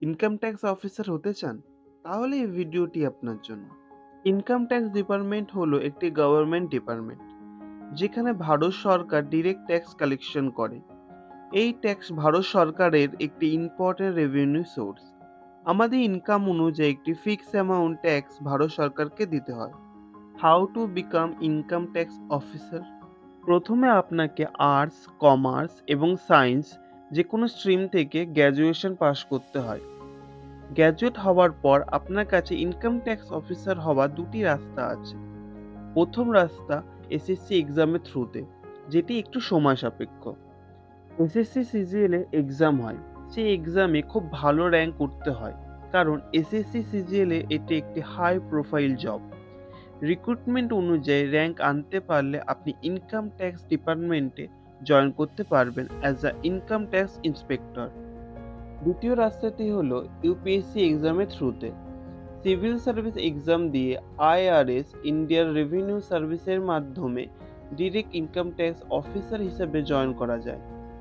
Income tax officer হতে চান? তাহলে এই ভিডিওটি আপনার জন্য। ইনকাম ট্যাক্স ডিপার্টমেন্ট হলো একটি গভর্নমেন্ট ডিপার্টমেন্ট যেখানে ভারত সরকার ডিরেক্ট ট্যাক্স কালেকশন করে। এই ট্যাক্স ভারত সরকারের একটি ইম্পর্টেন্ট রেভিনিউ সোর্স। আমাদের ইনকাম অনুযায়ী একটি ফিক্স অ্যামাউন্ট ট্যাক্স ভারত সরকারকে দিতে হয়। How to become income tax officer? প্রথমে আপনাকে আর্টস, কমার্স এবং সায়েন্স যে কোনো স্ট্রিম থেকে গ্র্যাজুয়েশন পাশ করতে হয়। গ্র্যাজুয়েট হওয়ার পর আপনার কাছে ইনকাম ট্যাক্স অফিসার হওয়ার দুটি রাস্তা আছে। প্রথম রাস্তা এসএসসি এক্সামের থ্রুতে, যেটি একটু সময় সাপেক্ষ। এসএসসি সিজিএল এ এক্সাম হয়। সেই এক্সামে খুব ভালো র্যাঙ্ক করতে হয়, কারণ এসএসসি সিজিএল এ এটি একটি হাই প্রোফাইল জব। রিক্রুটমেন্ট অনুযায়ী র্যাঙ্ক আনতে পারলে আপনি ইনকাম ট্যাক্স ডিপার্টমেন্টে জয়েন করতে পারবেন as a income tax inspector. দ্বিতীয় রাস্তাটি হলো ইউপিএসসি এক্সামের থ্রুতে। সিভিল সার্ভিস এক্সাম দিয়ে আইআরএস ইন্ডিয়ার রেভিনিউ সার্ভিসের মাধ্যমে ডিরেক্ট ইনকাম ট্যাক্স অফিসার হিসেবে জয়েন করা যায়।